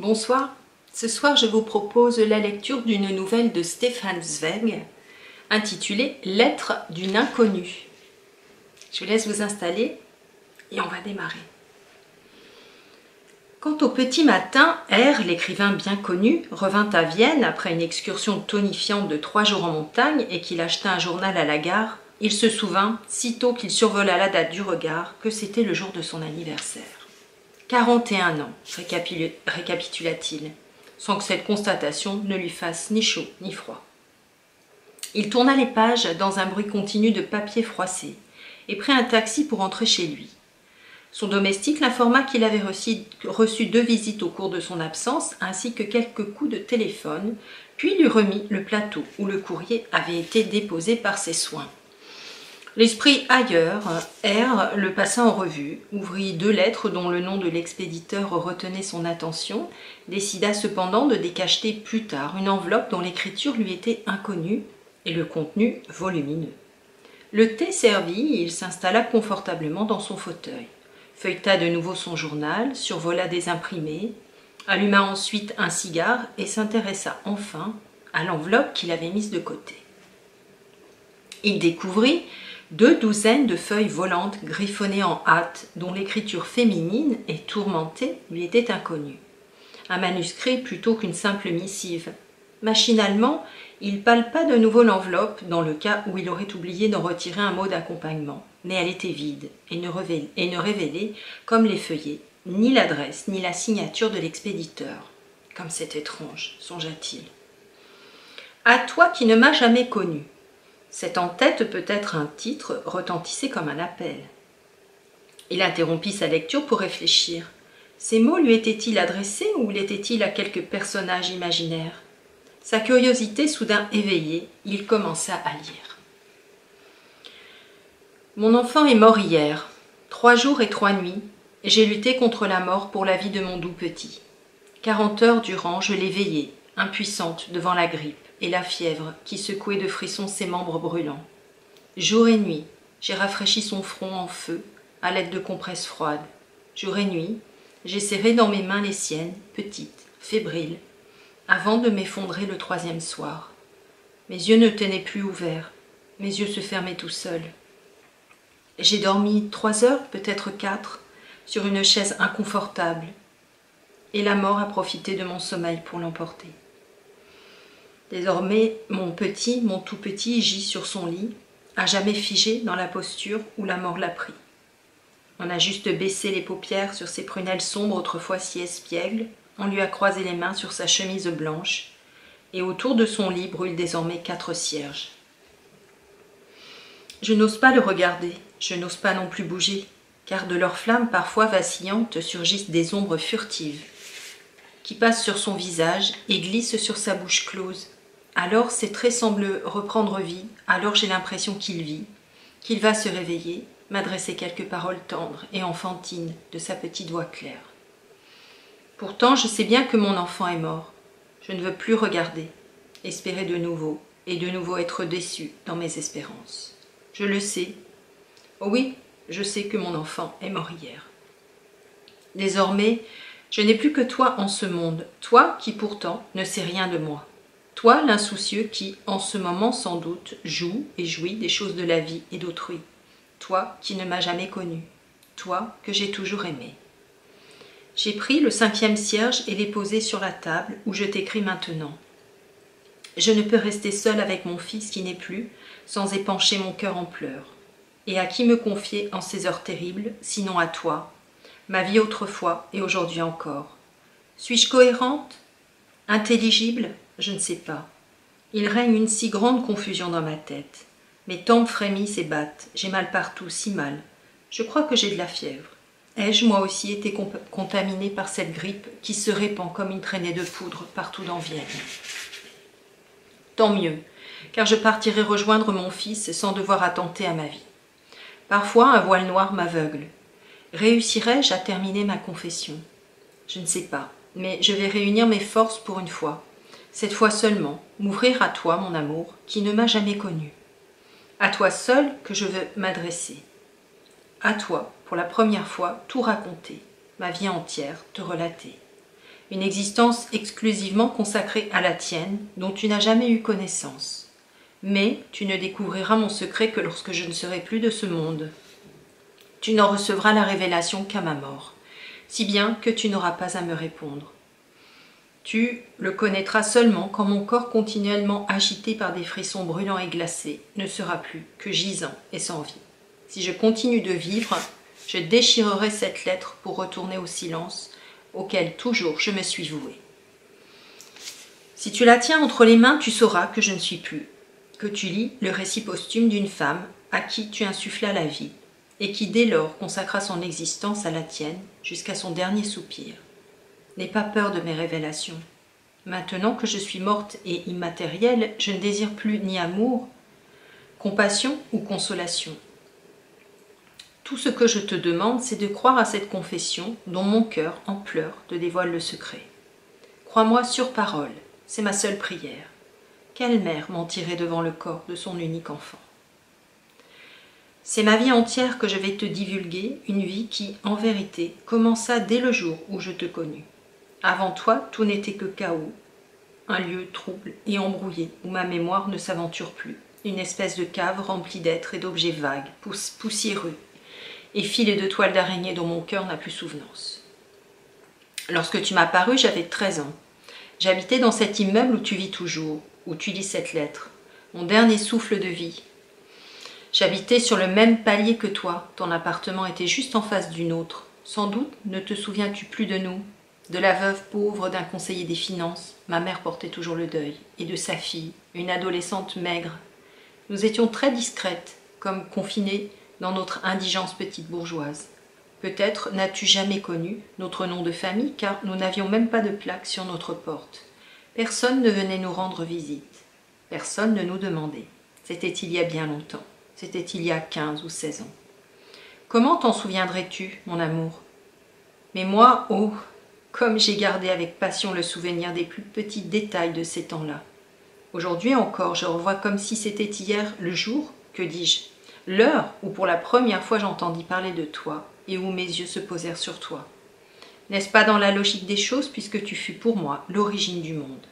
Bonsoir, ce soir je vous propose la lecture d'une nouvelle de Stefan Zweig intitulée « Lettre d'une inconnue ». Je vous laisse vous installer et on va démarrer. Quand au petit matin, R, l'écrivain bien connu, revint à Vienne après une excursion tonifiante de 3 jours en montagne et qu'il acheta un journal à la gare, il se souvint, sitôt qu'il survola la date du regard, que c'était le jour de son anniversaire. 41 ans, récapitula-t-il, sans que cette constatation ne lui fasse ni chaud ni froid. Il tourna les pages dans un bruit continu de papier froissé et prit un taxi pour rentrer chez lui. Son domestique l'informa qu'il avait reçu 2 visites au cours de son absence, ainsi que quelques coups de téléphone, puis lui remit le plateau où le courrier avait été déposé par ses soins. L'esprit ailleurs, R le passa en revue, ouvrit 2 lettres dont le nom de l'expéditeur retenait son attention, décida cependant de décacheter plus tard une enveloppe dont l'écriture lui était inconnue et le contenu volumineux. Le thé servi, il s'installa confortablement dans son fauteuil, feuilleta de nouveau son journal, survola des imprimés, alluma ensuite un cigare et s'intéressa enfin à l'enveloppe qu'il avait mise de côté. Il découvrit 2 douzaines de feuilles volantes griffonnées en hâte, dont l'écriture féminine et tourmentée lui était inconnue. Un manuscrit plutôt qu'une simple missive. Machinalement, il palpa de nouveau l'enveloppe dans le cas où il aurait oublié d'en retirer un mot d'accompagnement. Mais elle était vide et ne révélait, comme les feuillets, ni l'adresse ni la signature de l'expéditeur. Comme c'est étrange, songea-t-il. « À toi qui ne m'as jamais connu ». Cet en-tête, peut-être un titre, retentissait comme un appel. Il interrompit sa lecture pour réfléchir. Ces mots lui étaient-ils adressés ou l'étaient-ils à quelque personnage imaginaire? Sa curiosité soudain éveillée, il commença à lire. « Mon enfant est mort hier. 3 jours et 3 nuits, j'ai lutté contre la mort pour la vie de mon doux petit. 40 heures durant, je l'ai veillé, impuissante devant la grippe et la fièvre qui secouait de frissons ses membres brûlants. Jour et nuit, j'ai rafraîchi son front en feu à l'aide de compresses froides. Jour et nuit, j'ai serré dans mes mains les siennes, petites, fébriles, avant de m'effondrer le 3e soir. Mes yeux ne tenaient plus ouverts, mes yeux se fermaient tout seuls. J'ai dormi 3 heures, peut-être 4, sur une chaise inconfortable, et la mort a profité de mon sommeil pour l'emporter. Désormais, mon tout petit, gît sur son lit, à jamais figé dans la posture où la mort l'a pris. On a juste baissé les paupières sur ses prunelles sombres autrefois si espiègles, on lui a croisé les mains sur sa chemise blanche, et autour de son lit brûlent désormais 4 cierges. Je n'ose pas le regarder, je n'ose pas non plus bouger, car de leurs flammes parfois vacillantes surgissent des ombres furtives, qui passent sur son visage et glissent sur sa bouche close. Alors ses traits semblent reprendre vie, alors j'ai l'impression qu'il vit, qu'il va se réveiller, m'adresser quelques paroles tendres et enfantines de sa petite voix claire. Pourtant, je sais bien que mon enfant est mort. Je ne veux plus regarder, espérer de nouveau, et de nouveau être déçu dans mes espérances. Je le sais. Oh oui, je sais que mon enfant est mort hier. Désormais, je n'ai plus que toi en ce monde, toi qui pourtant ne sais rien de moi. Toi, l'insoucieux qui, en ce moment sans doute, joue et jouit des choses de la vie et d'autrui. Toi qui ne m'as jamais connu. Toi que j'ai toujours aimé. J'ai pris le 5e cierge et l'ai posé sur la table où je t'écris maintenant. Je ne peux rester seule avec mon fils qui n'est plus, sans épancher mon cœur en pleurs. Et à qui me confier en ces heures terribles, sinon à toi, ma vie autrefois et aujourd'hui encore. Suis-je cohérente? Intelligible? Je ne sais pas. Il règne une si grande confusion dans ma tête. Mes tempes frémissent et battent. J'ai mal partout, si mal. Je crois que j'ai de la fièvre. Ai-je moi aussi été contaminée par cette grippe qui se répand comme une traînée de poudre partout dans Vienne? Tant mieux, car je partirai rejoindre mon fils sans devoir attenter à ma vie. Parfois, un voile noir m'aveugle. Réussirai-je à terminer ma confession? Je ne sais pas, mais je vais réunir mes forces pour une fois. Cette fois seulement, m'ouvrir à toi, mon amour, qui ne m'a jamais connu. À toi seul que je veux m'adresser. À toi, pour la première fois, tout raconter, ma vie entière, te relater. une existence exclusivement consacrée à la tienne, dont tu n'as jamais eu connaissance. Mais tu ne découvriras mon secret que lorsque je ne serai plus de ce monde. Tu n'en recevras la révélation qu'à ma mort, si bien que tu n'auras pas à me répondre. Tu le connaîtras seulement quand mon corps continuellement agité par des frissons brûlants et glacés ne sera plus que gisant et sans vie. Si je continue de vivre, je déchirerai cette lettre pour retourner au silence auquel toujours je me suis vouée. Si tu la tiens entre les mains, tu sauras que je ne suis plus, que tu lis le récit posthume d'une femme à qui tu insufflas la vie et qui dès lors consacra son existence à la tienne jusqu'à son dernier soupir. N'aie pas peur de mes révélations. Maintenant que je suis morte et immatérielle, je ne désire plus ni amour, compassion ou consolation. Tout ce que je te demande, c'est de croire à cette confession dont mon cœur, en pleurs, te dévoile le secret. Crois-moi sur parole, c'est ma seule prière. Quelle mère mentirait devant le corps de son unique enfant? C'est ma vie entière que je vais te divulguer, une vie qui, en vérité, commença dès le jour où je te connus. Avant toi, tout n'était que chaos, un lieu trouble et embrouillé où ma mémoire ne s'aventure plus, une espèce de cave remplie d'êtres et d'objets vagues, poussiéreux, et filets de toiles d'araignée dont mon cœur n'a plus souvenance. Lorsque tu m'as paru, j'avais 13 ans. J'habitais dans cet immeuble où tu vis toujours, où tu lis cette lettre, mon dernier souffle de vie. J'habitais sur le même palier que toi, ton appartement était juste en face du nôtre. Sans doute ne te souviens-tu plus de nous, de la veuve pauvre d'un conseiller des finances, ma mère portait toujours le deuil, et de sa fille, une adolescente maigre. Nous étions très discrètes, comme confinées dans notre indigence petite bourgeoise. Peut-être n'as-tu jamais connu notre nom de famille, car nous n'avions même pas de plaque sur notre porte. Personne ne venait nous rendre visite. Personne ne nous demandait. C'était il y a bien longtemps. C'était il y a 15 ou 16 ans. Comment t'en souviendrais-tu, mon amour? Mais moi, oh, comme j'ai gardé avec passion le souvenir des plus petits détails de ces temps-là. Aujourd'hui encore, je revois comme si c'était hier le jour, que dis-je, l'heure où pour la première fois j'entendis parler de toi et où mes yeux se posèrent sur toi. N'est-ce pas dans la logique des choses, puisque tu fus pour moi l'origine du monde?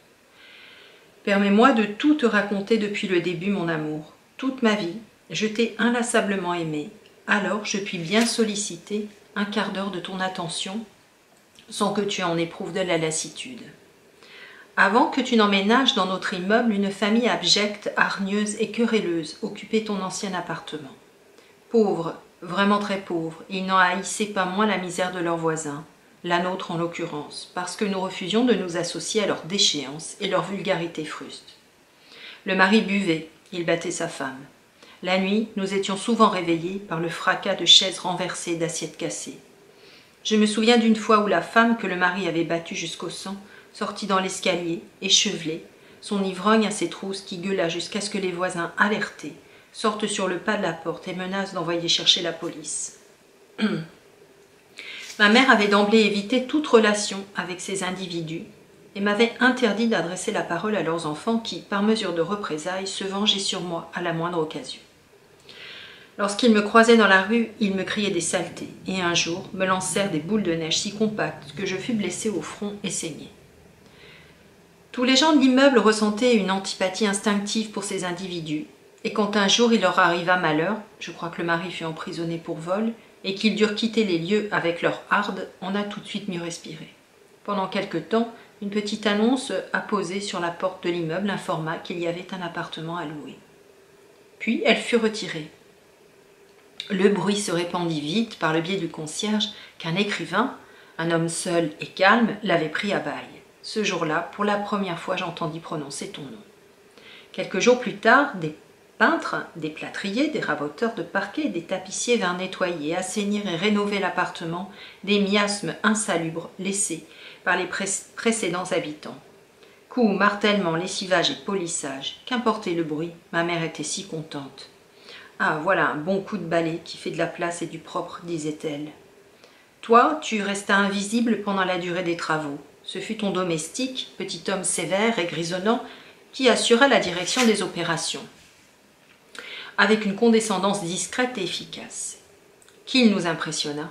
Permets-moi de tout te raconter depuis le début, mon amour. Toute ma vie, je t'ai inlassablement aimé, alors je puis bien solliciter un quart d'heure de ton attention sans que tu en éprouves de la lassitude. Avant que tu n'emménages dans notre immeuble, une famille abjecte, hargneuse et querelleuse occupait ton ancien appartement. Pauvres, vraiment très pauvres, ils n'en haïssaient pas moins la misère de leurs voisins, la nôtre en l'occurrence, parce que nous refusions de nous associer à leur déchéance et leur vulgarité fruste. Le mari buvait, il battait sa femme. La nuit, nous étions souvent réveillés par le fracas de chaises renversées, d'assiettes cassées. Je me souviens d'une fois où la femme que le mari avait battue jusqu'au sang sortit dans l'escalier, échevelée, son ivrogne à ses trousses qui gueula jusqu'à ce que les voisins, alertés, sortent sur le pas de la porte et menacent d'envoyer chercher la police. Ma mère avait d'emblée évité toute relation avec ces individus et m'avait interdit d'adresser la parole à leurs enfants qui, par mesure de représailles, se vengeaient sur moi à la moindre occasion. Lorsqu'ils me croisaient dans la rue, ils me criaient des saletés, et un jour me lancèrent des boules de neige si compactes que je fus blessée au front et saignée. Tous les gens de l'immeuble ressentaient une antipathie instinctive pour ces individus, et quand un jour il leur arriva malheur, je crois que le mari fut emprisonné pour vol, et qu'ils durent quitter les lieux avec leur harde, on a tout de suite mieux respiré. Pendant quelque temps, une petite annonce apposée sur la porte de l'immeuble informa qu'il y avait un appartement à louer. Puis elle fut retirée. Le bruit se répandit vite par le biais du concierge qu'un écrivain, un homme seul et calme, l'avait pris à bail. Ce jour-là, pour la première fois, j'entendis prononcer ton nom. Quelques jours plus tard, des peintres, des plâtriers, des raboteurs de parquet et des tapissiers vinrent nettoyer, assainir et rénover l'appartement des miasmes insalubres laissés par les précédents habitants. Coups, martèlements, lessivage et polissage, qu'importait le bruit, ma mère était si contente. Ah, voilà un bon coup de balai qui fait de la place et du propre, disait-elle. Toi, tu restas invisible pendant la durée des travaux. Ce fut ton domestique, petit homme sévère et grisonnant, qui assura la direction des opérations, avec une condescendance discrète et efficace. Qu'il nous impressionna.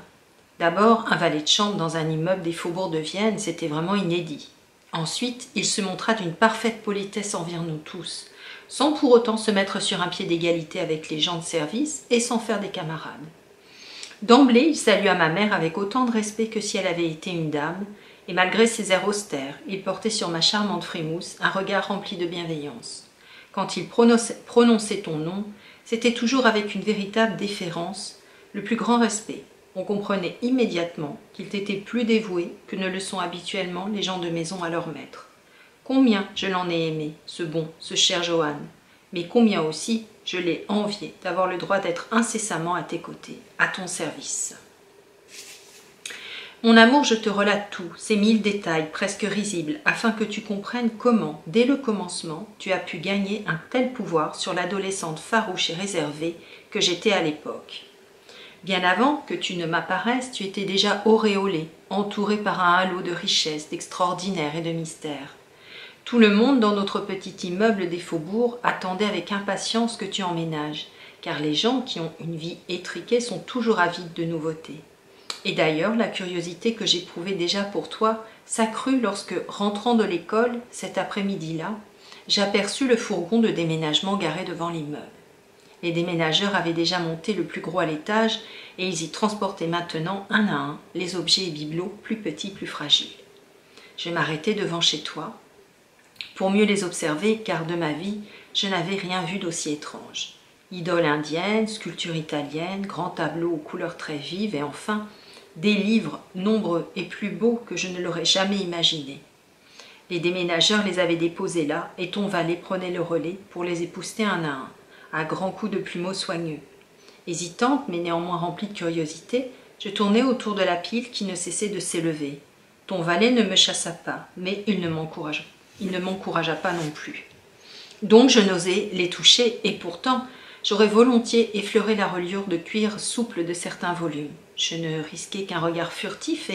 D'abord, un valet de chambre dans un immeuble des faubourgs de Vienne, c'était vraiment inédit. Ensuite, il se montra d'une parfaite politesse envers nous tous, sans pour autant se mettre sur un pied d'égalité avec les gens de service et sans faire des camarades. D'emblée, il salua ma mère avec autant de respect que si elle avait été une dame, et malgré ses airs austères, il portait sur ma charmante frimousse un regard rempli de bienveillance. Quand il prononçait ton nom, c'était toujours avec une véritable déférence, le plus grand respect. On comprenait immédiatement qu'il t'était plus dévoué que ne le sont habituellement les gens de maison à leur maître. Combien je l'en ai aimé, ce cher Johann, mais combien aussi je l'ai envié d'avoir le droit d'être incessamment à tes côtés, à ton service. Mon amour, je te relate tout, ces 1000 détails presque risibles, afin que tu comprennes comment, dès le commencement, tu as pu gagner un tel pouvoir sur l'adolescente farouche et réservée que j'étais à l'époque. Bien avant que tu ne m'apparaisses, tu étais déjà auréolée, entourée par un halo de richesse, d'extraordinaire et de mystère. Tout le monde dans notre petit immeuble des faubourgs attendait avec impatience que tu emménages, car les gens qui ont une vie étriquée sont toujours avides de nouveautés. Et d'ailleurs, la curiosité que j'éprouvais déjà pour toi s'accrut lorsque, rentrant de l'école, cet après-midi-là, j'aperçus le fourgon de déménagement garé devant l'immeuble. Les déménageurs avaient déjà monté le plus gros à l'étage et ils y transportaient maintenant, un à un, les objets et bibelots plus petits, plus fragiles. Je m'arrêtai devant chez toi pour mieux les observer, car de ma vie, je n'avais rien vu d'aussi étrange. Idoles indiennes, sculptures italiennes, grands tableaux aux couleurs très vives et enfin, des livres nombreux et plus beaux que je ne l'aurais jamais imaginé. Les déménageurs les avaient déposés là et ton valet prenait le relais pour les épousseter un à un, à grands coups de plumeaux soigneux. Hésitante, mais néanmoins remplie de curiosité, je tournai autour de la pile qui ne cessait de s'élever. Ton valet ne me chassa pas, mais il ne m'encouragea pas non plus. Donc je n'osais les toucher, et pourtant j'aurais volontiers effleuré la reliure de cuir souple de certains volumes. Je ne risquais qu'un regard furtif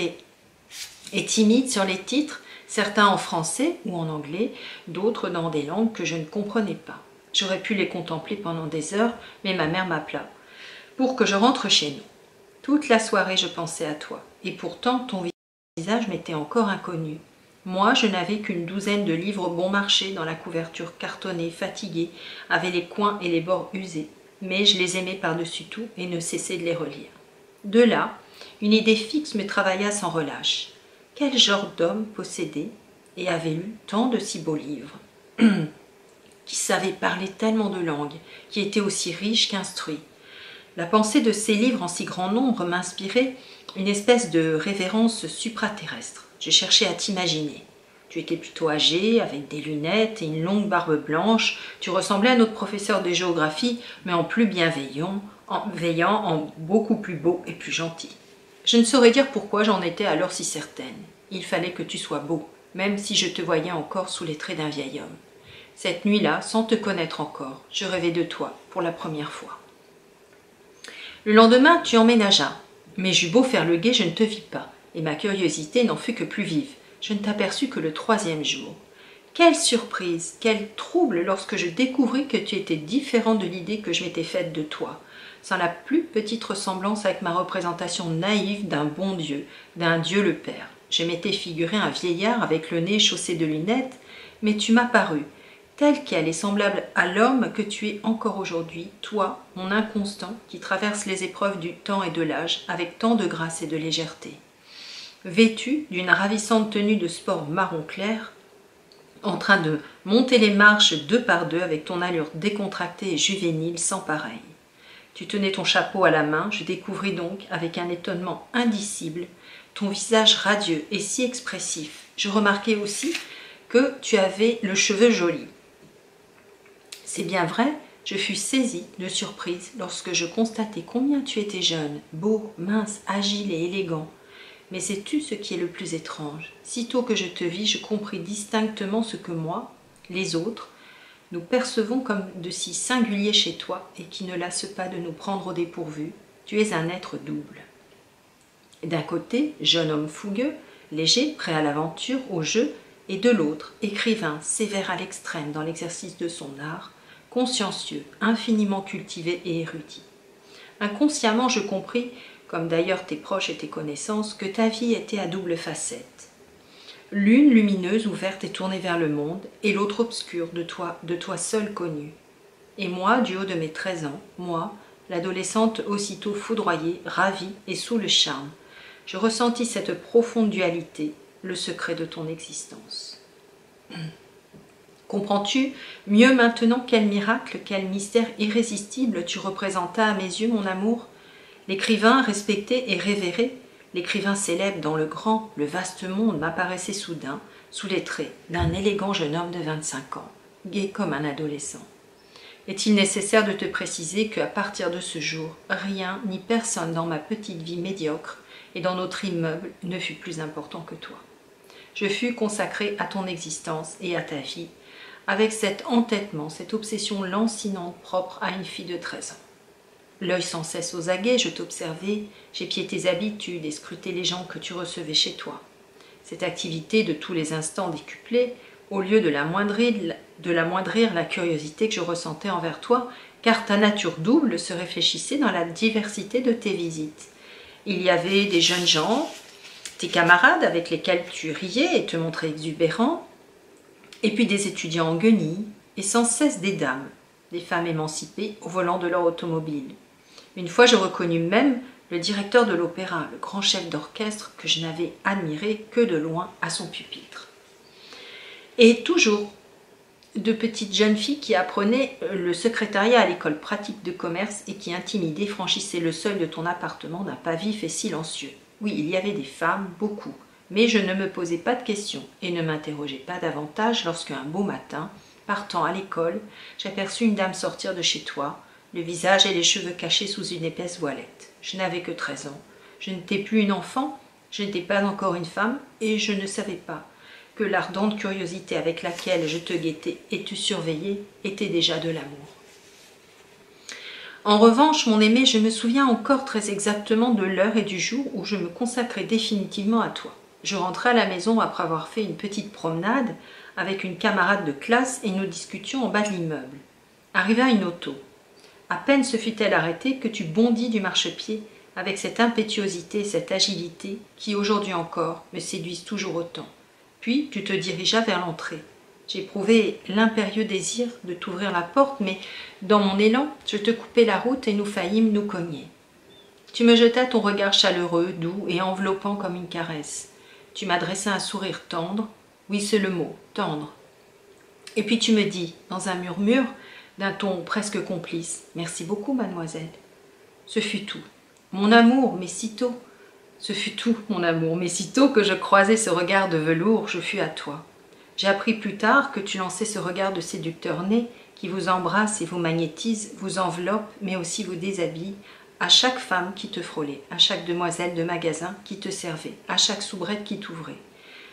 et timide sur les titres, certains en français ou en anglais, d'autres dans des langues que je ne comprenais pas. J'aurais pu les contempler pendant des heures, mais ma mère m'appela pour que je rentre chez nous. Toute la soirée je pensais à toi, et pourtant ton visage m'était encore inconnu. Moi, je n'avais qu'une douzaine de livres bon marché dans la couverture cartonnée, fatiguée, avec les coins et les bords usés, mais je les aimais par-dessus tout et ne cessais de les relire. De là, une idée fixe me travailla sans relâche. Quel genre d'homme possédait et avait lu tant de si beaux livres, qui savait parler tellement de langues, qui était aussi riche qu'instruit. La pensée de ces livres en si grand nombre m'inspirait une espèce de révérence supraterrestre. Je cherchais à t'imaginer. Tu étais plutôt âgé, avec des lunettes et une longue barbe blanche. Tu ressemblais à notre professeur de géographie, mais en plus bienveillant, en beaucoup plus beau et plus gentil. Je ne saurais dire pourquoi j'en étais alors si certaine. Il fallait que tu sois beau, même si je te voyais encore sous les traits d'un vieil homme. Cette nuit-là, sans te connaître encore, je rêvais de toi pour la première fois. Le lendemain, tu emménageas, mais j'eus beau faire le guet, je ne te vis pas, et ma curiosité n'en fut que plus vive. Je ne t'aperçus que le 3e jour. Quelle surprise, quel trouble lorsque je découvris que tu étais différent de l'idée que je m'étais faite de toi, sans la plus petite ressemblance avec ma représentation naïve d'un bon Dieu, d'un Dieu le Père. Je m'étais figuré un vieillard avec le nez chaussé de lunettes, mais tu m'as paru, tel quel et semblable à l'homme que tu es encore aujourd'hui, toi, mon inconstant, qui traverse les épreuves du temps et de l'âge avec tant de grâce et de légèreté. Vêtu d'une ravissante tenue de sport marron clair, en train de monter les marches 2 par 2 avec ton allure décontractée et juvénile sans pareil. Tu tenais ton chapeau à la main, je découvris donc, avec un étonnement indicible, ton visage radieux et si expressif. Je remarquai aussi que tu avais le cheveu joli. C'est bien vrai, je fus saisie de surprise lorsque je constatai combien tu étais jeune, beau, mince, agile et élégant. Mais sais-tu ce qui est le plus étrange? Sitôt que je te vis, je compris distinctement ce que moi, les autres, nous percevons comme de si singulier chez toi et qui ne lasse pas de nous prendre au dépourvu. Tu es un être double. D'un côté, jeune homme fougueux, léger, prêt à l'aventure, au jeu, et de l'autre, écrivain, sévère à l'extrême dans l'exercice de son art, consciencieux, infiniment cultivé et érudit. Inconsciemment, je compris comme d'ailleurs tes proches et tes connaissances, que ta vie était à double facette. L'une lumineuse, ouverte et tournée vers le monde, et l'autre obscure, de toi seul connu. Et moi, du haut de mes 13 ans, moi, l'adolescente aussitôt foudroyée, ravie et sous le charme, je ressentis cette profonde dualité, le secret de ton existence. Comprends-tu mieux maintenant quel miracle, quel mystère irrésistible tu représentas à mes yeux, mon amour? L'écrivain respecté et révéré, l'écrivain célèbre dans le grand, le vaste monde m'apparaissait soudain sous les traits d'un élégant jeune homme de 25 ans, gai comme un adolescent. Est-il nécessaire de te préciser qu'à partir de ce jour, rien ni personne dans ma petite vie médiocre et dans notre immeuble ne fut plus important que toi? Je fus consacré à ton existence et à ta vie, avec cet entêtement, cette obsession lancinante propre à une fille de 13 ans. L'œil sans cesse aux aguets, je t'observais, j'épiais tes habitudes et scrutais les gens que tu recevais chez toi. Cette activité de tous les instants décuplée, au lieu de l'amoindrir la curiosité que je ressentais envers toi, car ta nature double se réfléchissait dans la diversité de tes visites. Il y avait des jeunes gens, tes camarades avec lesquels tu riais et te montrais exubérant, et puis des étudiants en guenilles, et sans cesse des dames, des femmes émancipées au volant de leur automobile. Une fois, je reconnus même le directeur de l'opéra, le grand chef d'orchestre que je n'avais admiré que de loin à son pupitre. Et toujours, de petites jeunes filles qui apprenaient le secrétariat à l'école pratique de commerce et qui, intimidées, franchissaient le seuil de ton appartement d'un pas vif et silencieux. Oui, il y avait des femmes, beaucoup, mais je ne me posais pas de questions et ne m'interrogeais pas davantage lorsqu'un beau matin, partant à l'école, j'aperçus une dame sortir de chez toi, le visage et les cheveux cachés sous une épaisse voilette. Je n'avais que 13 ans. Je n'étais plus une enfant, je n'étais pas encore une femme, et je ne savais pas que l'ardente curiosité avec laquelle je te guettais et te surveillais était déjà de l'amour. En revanche, mon aimé, je me souviens encore très exactement de l'heure et du jour où je me consacrais définitivement à toi. Je rentrais à la maison après avoir fait une petite promenade avec une camarade de classe et nous discutions en bas de l'immeuble. Arriva une auto. À peine se fut-elle arrêtée que tu bondis du marchepied avec cette impétuosité, cette agilité qui, aujourd'hui encore, me séduisent toujours autant. Puis tu te dirigeas vers l'entrée. J'éprouvais l'impérieux désir de t'ouvrir la porte, mais dans mon élan, je te coupai la route et nous faillîmes nous cogner. Tu me jetas ton regard chaleureux, doux et enveloppant comme une caresse. Tu m'adressas un sourire tendre, oui c'est le mot, tendre. Et puis tu me dis, dans un murmure, d'un ton presque complice, « Merci beaucoup, mademoiselle. » Ce fut tout. Mon amour, mais sitôt. Ce fut tout, mon amour, mais sitôt que je croisai ce regard de velours, je fus à toi. J'ai appris plus tard que tu lançais ce regard de séducteur né qui vous embrasse et vous magnétise, vous enveloppe, mais aussi vous déshabille, à chaque femme qui te frôlait, à chaque demoiselle de magasin qui te servait, à chaque soubrette qui t'ouvrait.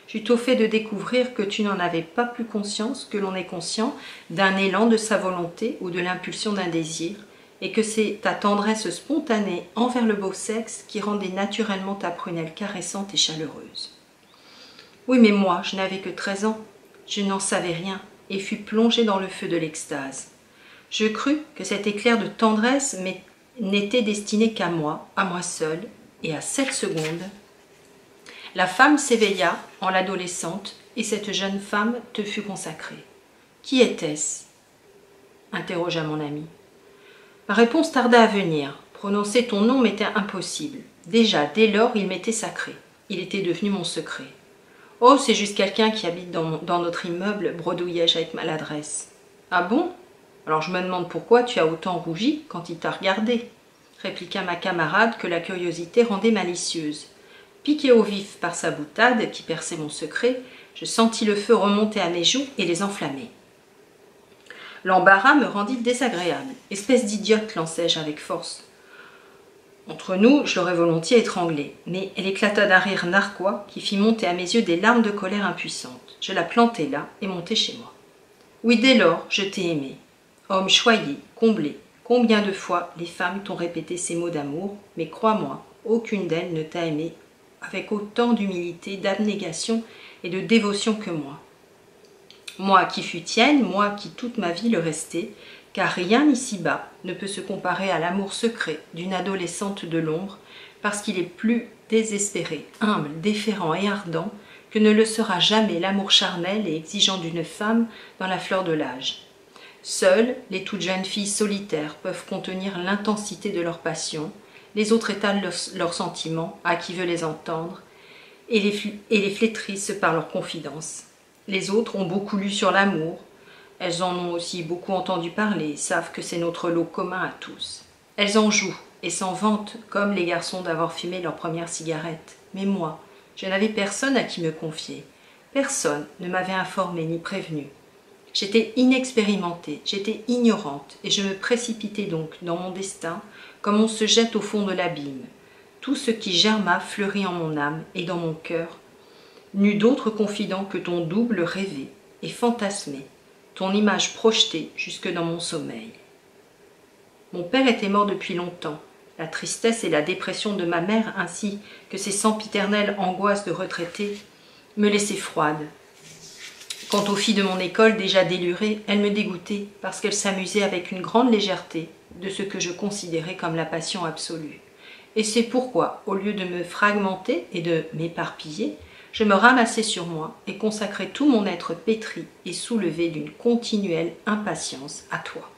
J'eus au fait de découvrir que tu n'en avais pas plus conscience que l'on est conscient d'un élan de sa volonté ou de l'impulsion d'un désir, et que c'est ta tendresse spontanée envers le beau sexe qui rendait naturellement ta prunelle caressante et chaleureuse. Oui, mais moi, je n'avais que 13 ans, je n'en savais rien, et fus plongée dans le feu de l'extase. Je crus que cet éclair de tendresse n'était destiné qu'à moi seule, et à cette seconde, la femme s'éveilla en l'adolescente, et cette jeune femme te fut consacrée. Qui était-ce? Interrogea mon ami. Ma réponse tarda à venir. Prononcer ton nom m'était impossible. Déjà, dès lors, il m'était sacré. Il était devenu mon secret. Oh, c'est juste quelqu'un qui habite dans notre immeuble, bredouillai-je avec maladresse. Ah bon? Alors je me demande pourquoi tu as autant rougi quand il t'a regardé, répliqua ma camarade que la curiosité rendait malicieuse. Piqué au vif par sa boutade qui perçait mon secret, je sentis le feu remonter à mes joues et les enflammer. L'embarras me rendit désagréable. Espèce d'idiote, lançai-je avec force. Entre nous, je l'aurais volontiers étranglée, mais elle éclata d'un rire narquois qui fit monter à mes yeux des larmes de colère impuissante. Je la plantai là et montai chez moi. Oui, dès lors, je t'ai aimé. Homme choyé, comblé, combien de fois les femmes t'ont répété ces mots d'amour, mais crois-moi, aucune d'elles ne t'a aimé avec autant d'humilité, d'abnégation et de dévotion que moi. Moi qui fus tienne, moi qui toute ma vie le restai, car rien ici-bas ne peut se comparer à l'amour secret d'une adolescente de l'ombre parce qu'il est plus désespéré, humble, déférent et ardent que ne le sera jamais l'amour charnel et exigeant d'une femme dans la fleur de l'âge. Seules les toutes jeunes filles solitaires peuvent contenir l'intensité de leur passion, les autres étalent leurs sentiments à qui veut les entendre et les flétrissent par leurs confidences. Les autres ont beaucoup lu sur l'amour, elles en ont aussi beaucoup entendu parler, savent que c'est notre lot commun à tous. Elles en jouent et s'en vantent comme les garçons d'avoir fumé leur première cigarette. Mais moi, je n'avais personne à qui me confier. Personne ne m'avait informée ni prévenue. J'étais inexpérimentée, j'étais ignorante, et je me précipitais donc dans mon destin comme on se jette au fond de l'abîme. Tout ce qui germa fleurit en mon âme et dans mon cœur n'eut d'autre confident que ton double rêvé et fantasmé, ton image projetée jusque dans mon sommeil. Mon père était mort depuis longtemps. La tristesse et la dépression de ma mère, ainsi que ses sempiternelles angoisses de retraitée, me laissaient froide. Quant aux filles de mon école déjà délurées, elles me dégoûtaient parce qu'elles s'amusaient avec une grande légèreté de ce que je considérais comme la passion absolue. Et c'est pourquoi, au lieu de me fragmenter et de m'éparpiller, je me ramassai sur moi et consacrai tout mon être pétri et soulevé d'une continuelle impatience à toi.